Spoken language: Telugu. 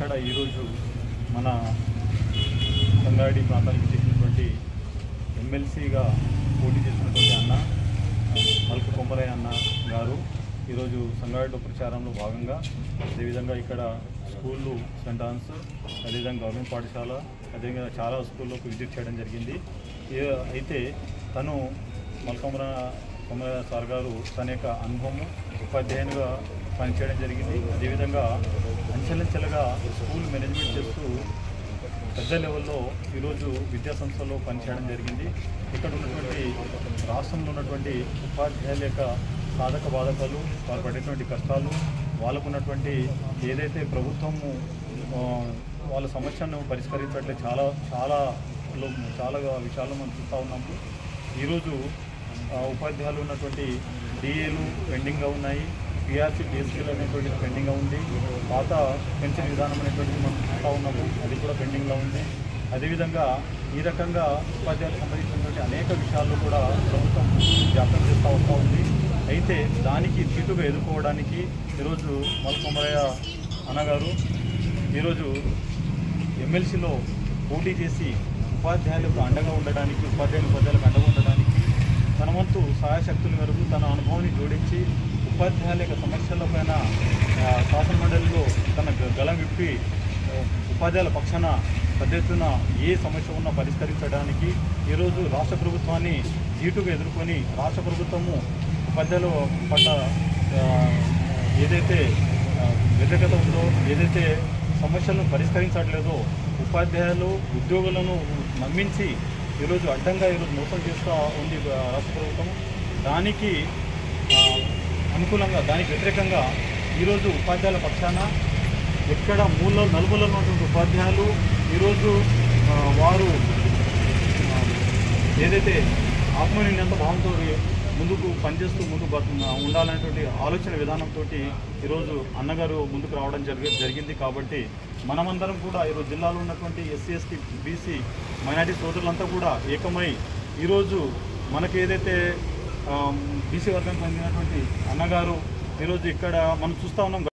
ఇక్కడ ఈరోజు మన సంగారెడ్డి ప్రాంతానికి చెందినటువంటి ఎమ్మెల్సీగా పోటీ చేసినటువంటి అన్న మల్క కొమరయ్య అన్న గారు ఈరోజు సంగారెడ్డిలో ప్రచారంలో భాగంగా అదేవిధంగా ఇక్కడ స్కూళ్ళు సెంటాన్స్ అదేవిధంగా గవర్నమెంట్ పాఠశాల అదేవిధంగా చాలా స్కూళ్ళకు విజిట్ చేయడం జరిగింది. అయితే తను మల్క కొమరయ్య సార్ గారు తన యొక్క అనుభవం ఉపాధ్యాయునిగా పనిచేయడం జరిగింది. అదేవిధంగా అంచెలంచెలుగా స్కూల్ మేనేజ్మెంట్ చేస్తూ పెద్ద లెవెల్లో ఈరోజు విద్యాసంస్థల్లో పనిచేయడం జరిగింది. ఇక్కడ ఉన్నటువంటి రాష్ట్రంలో ఉన్నటువంటి ఉపాధ్యాయుల యొక్క సాధక బాధకాలు, వారు పడేటువంటి కష్టాలు, వాళ్ళకు ఉన్నటువంటి ఏదైతే ప్రభుత్వము వాళ్ళ సమస్యను పరిష్కరించట్లే చాలా చాలా చాలా విషయాలు మనం చూస్తూ ఉన్నాము. ఈరోజు ఉపాధ్యాయులు ఉన్నటువంటి డిఏలు పెండింగ్గా ఉన్నాయి, పిఆర్సీ డిఎస్సీలు అనేటువంటిది పెండింగ్గా ఉంది, పాత పెన్షన్ విధానం అనేటువంటిది మనం చూస్తూ ఉన్నాము, అది కూడా పెండింగ్లో ఉంది. అదేవిధంగా ఈ రకంగా ఉపాధ్యాయులకు సంబంధించినటువంటి అనేక విషయాల్లో కూడా ప్రభుత్వం వ్యాప్తం చేస్తూ వస్తూ ఉంది. అయితే దానికి తీటుగా ఎదుర్కోవడానికి ఈరోజు మల్క కొమరయ్య అన్నగారు ఈరోజు ఎమ్మెల్సీలో పోటీ చేసి ఉపాధ్యాయులకు అండగా ఉండడానికి, ఉపాధ్యాయులకు అండగా ఉండడానికి తన వంతు సహాయశక్తుల మేరకు తన అనుభవాన్ని జోడించి ఉపాధ్యాయుల యొక్క సమస్యలపైన శాసనమండలిలో తన గలం విప్పి ఉపాధ్యాయుల పక్షాన పెద్ద ఎత్తున ఏ సమస్య ఉన్నా పరిష్కరించడానికి ఈరోజు రాష్ట్ర ప్రభుత్వాన్ని ధీటుగా ఎదుర్కొని రాష్ట్ర ప్రభుత్వము ఉపాధ్యాయుల పట్ల ఏదైతే వ్యతిరేకత ఉందో, ఏదైతే సమస్యలను పరిష్కరించట్లేదో, ఉపాధ్యాయులు ఉద్యోగులను నమ్మించి ఈరోజు అడ్డంగా మోసం చేస్తూ ఉంది రాష్ట్ర ప్రభుత్వం. దానికి అనుకూలంగా, దానికి వ్యతిరేకంగా ఈరోజు ఉపాధ్యాయుల పక్షాన ఎక్కడ నలుమూలలో ఉన్నటువంటి ఉపాధ్యాయులు ఈరోజు వారు ఏదైతే ఆత్మనిర్ణయంత భావంతో ముందుకు పనిచేస్తూ ముందుకు ఉండాలనేటువంటి ఆలోచన విధానంతో ఈరోజు అన్నగారు ముందుకు రావడం జరిగింది. కాబట్టి మనమందరం కూడా ఈరోజు జిల్లాలో ఉన్నటువంటి ఎస్సీ ఎస్టీ బీసీ మైనారిటీ సోదరులంతా కూడా ఏకమై ఈరోజు మనకు ఏదైతే బీసీ వర్గానికి చెందినటువంటి అన్నగారు ఈరోజు ఇక్కడ మనం చూస్తూ ఉన్నాం.